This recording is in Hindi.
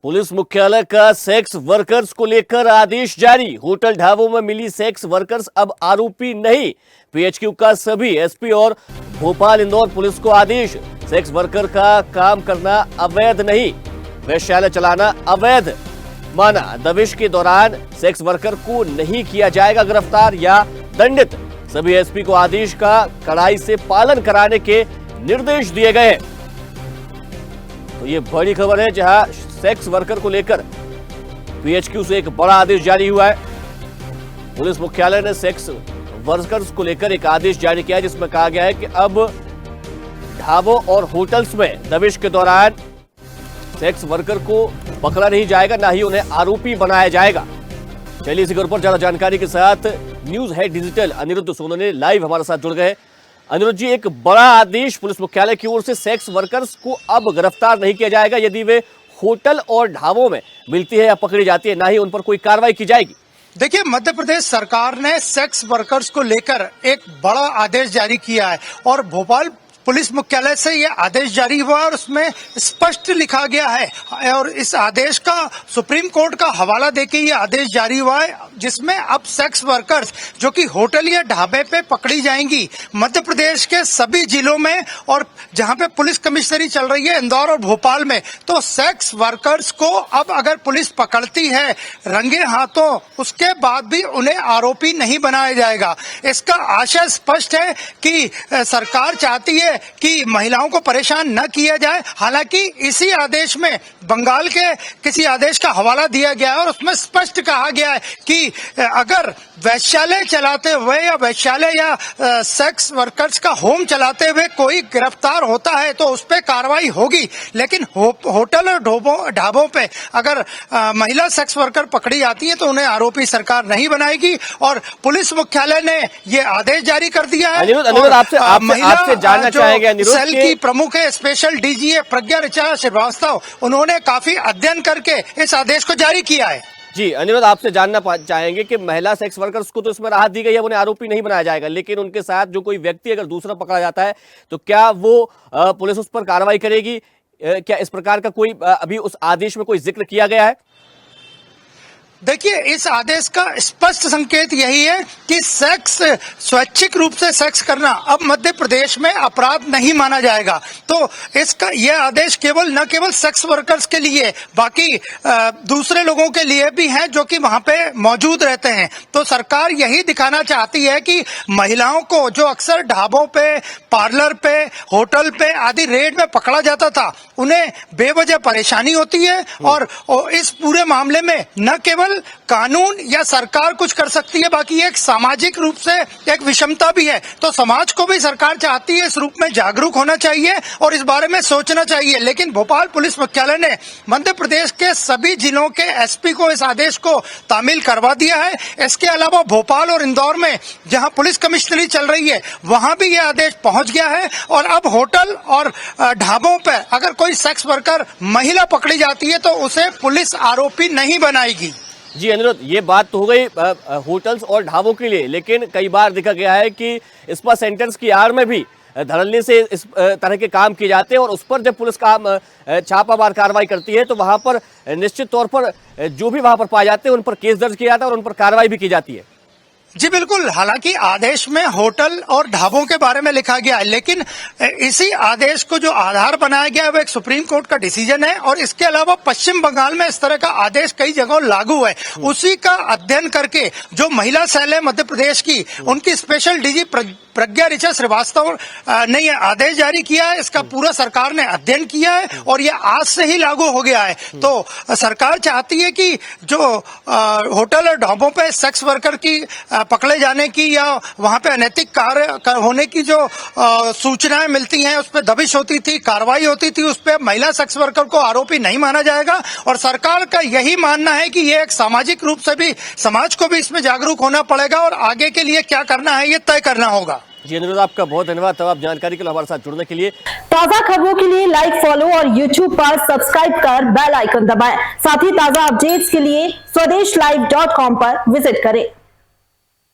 पुलिस मुख्यालय का सेक्स वर्कर्स को लेकर आदेश जारी। होटल ढाबों में मिली सेक्स वर्कर्स अब आरोपी नहीं। पीएचक्यू का सभी एसपी और भोपाल इंदौर पुलिस को आदेश। सेक्स वर्कर का काम करना अवैध नहीं, वेश्यालय चलाना अवैध माना। दबिश के दौरान सेक्स वर्कर को नहीं किया जाएगा गिरफ्तार या दंडित। सभी एसपी को आदेश का कड़ाई से पालन कराने के निर्देश दिए गए हैं। तो ये बड़ी खबर है, जहां सेक्स वर्कर को लेकर पीएचक्यू से एक बड़ा आदेश जारी हुआ है। पुलिस मुख्यालय ने सेक्स वर्कर्स को लेकर एक आदेश जारी किया है, जिसमें कहा गया है कि अब ढाबों और होटल्स में दबिश के दौरान सेक्स वर्कर को पकड़ा नहीं जाएगा, ना ही उन्हें आरोपी बनाया जाएगा। चलिए इसी खबर पर ज्यादा जानकारी के साथ न्यूज है डिजिटल अनिरुद्ध सोनोने लाइव हमारे साथ जुड़ गए। अनिरुद्ध जी, एक बड़ा आदेश पुलिस मुख्यालय की ओर से, सेक्स वर्कर्स को अब गिरफ्तार नहीं किया जाएगा यदि वे होटल और ढाबों में मिलती है या पकड़ी जाती है, ना ही उन पर कोई कार्रवाई की जाएगी। देखिए, मध्य प्रदेश सरकार ने सेक्स वर्कर्स को लेकर एक बड़ा आदेश जारी किया है और भोपाल पुलिस मुख्यालय से यह आदेश जारी हुआ और उसमें स्पष्ट लिखा गया है और इस आदेश का सुप्रीम कोर्ट का हवाला देके ये आदेश जारी हुआ है, जिसमें अब सेक्स वर्कर्स जो कि होटल या ढाबे पे पकड़ी जाएंगी मध्य प्रदेश के सभी जिलों में, और जहां पे पुलिस कमिश्नरी चल रही है इंदौर और भोपाल में, तो सेक्स वर्कर्स को अब अगर पुलिस पकड़ती है रंगे हाथों, उसके बाद भी उन्हें आरोपी नहीं बनाया जाएगा। इसका आशय स्पष्ट है कि सरकार चाहती है कि महिलाओं को परेशान न किया जाए। हालांकि इसी आदेश में बंगाल के किसी आदेश का हवाला दिया गया है और उसमें स्पष्ट कहा गया है कि अगर वैश्यालय चलाते हुए या वैश्यालय या सेक्स वर्कर्स का होम चलाते हुए कोई गिरफ्तार होता है तो उस पर कार्रवाई होगी, लेकिन होटल और ढाबों पे अगर महिला सेक्स वर्कर पकड़ी जाती है तो उन्हें आरोपी सरकार नहीं बनाएगी। और पुलिस मुख्यालय ने ये आदेश जारी कर दिया है। अनिरुद्ध, आपसे जानना चाहेंगे सेल की प्रमुख है स्पेशल डीजी प्रज्ञा ऋचा श्रीवास्तव, उन्होंने काफी अध्ययन करके इस आदेश को जारी किया है। जी अनिरुद्ध, आपसे जानना चाहेंगे कि महिला सेक्स वर्कर्स को तो इसमें राहत दी गई है, उन्हें आरोपी नहीं बनाया जाएगा, लेकिन उनके साथ जो कोई व्यक्ति अगर दूसरा पकड़ा जाता है तो क्या वो पुलिस उस पर कार्रवाई करेगी? क्या इस प्रकार का कोई अभी उस आदेश में कोई जिक्र किया गया है? देखिए, इस आदेश का स्पष्ट संकेत यही है कि सेक्स, स्वैच्छिक रूप से सेक्स करना अब मध्य प्रदेश में अपराध नहीं माना जाएगा। तो इसका यह आदेश न केवल सेक्स वर्कर्स के लिए, बाकी दूसरे लोगों के लिए भी है जो कि वहां पे मौजूद रहते हैं। तो सरकार यही दिखाना चाहती है कि महिलाओं को जो अक्सर ढाबों पे, पार्लर पे, होटल पे आदि रेड में पकड़ा जाता था, उन्हें बेवजह परेशानी होती है और इस पूरे मामले में न केवल कानून या सरकार कुछ कर सकती है, बाकी एक सामाजिक रूप से एक विषमता भी है। तो समाज को भी सरकार चाहती है इस रूप में जागरूक होना चाहिए और इस बारे में सोचना चाहिए। लेकिन भोपाल पुलिस मुख्यालय ने मध्य प्रदेश के सभी जिलों के एसपी को इस आदेश को तामील करवा दिया है। इसके अलावा भोपाल और इंदौर में जहां पुलिस कमिश्नरी चल रही है वहां भी यह आदेश पहुंच गया है और अब होटल और ढाबों पर अगर कोई सेक्स वर्कर महिला पकड़ी जाती है तो उसे पुलिस आरोपी नहीं बनाएगी। जी अनिरुद्ध, ये बात तो हो गई होटल्स और ढाबों के लिए, लेकिन कई बार देखा गया है कि स्पा सेंटर्स की आड़ में भी धड़ल्ले से इस तरह के काम किए जाते हैं और उस पर जब पुलिस काम छापामार कार्रवाई करती है तो वहां पर निश्चित तौर पर जो भी वहां पर पाए जाते हैं उन पर केस दर्ज किया जाता है और उन पर कार्रवाई भी की जाती है। जी बिल्कुल, हालांकि आदेश में होटल और ढाबों के बारे में लिखा गया है, लेकिन इसी आदेश को जो आधार बनाया गया है वो एक सुप्रीम कोर्ट का डिसीजन है और इसके अलावा पश्चिम बंगाल में इस तरह का आदेश कई जगहों लागू है। उसी का अध्ययन करके जो महिला सेल है मध्य प्रदेश की, उनकी स्पेशल डीजी प्रज्ञा ऋचा श्रीवास्तव ने यह आदेश जारी किया है। इसका पूरा सरकार ने अध्ययन किया है और यह आज से ही लागू हो गया है। तो सरकार चाहती है कि जो होटल और ढाबों पे सेक्स वर्कर की पकड़े जाने की या वहां पे अनैतिक कार्य होने की जो सूचनाएं मिलती हैं, उस पर दबिश होती थी, कार्रवाई होती थी, उस पर महिला सेक्स वर्कर को आरोपी नहीं माना जाएगा। और सरकार का यही मानना है कि ये एक सामाजिक रूप से भी समाज को भी इसमें जागरूक होना पड़ेगा और आगे के लिए क्या करना है ये तय करना होगा। जी अनिरुद्ध, आपका बहुत धन्यवाद तमाम जानकारी के लिए हमारे साथ जुड़ने के लिए। ताजा खबरों के लिए लाइक, फॉलो और YouTube पर सब्सक्राइब कर बेल आइकन दबाएं। साथ ही ताजा अपडेट्स के लिए स्वदेशलाइव.com पर विजिट करें।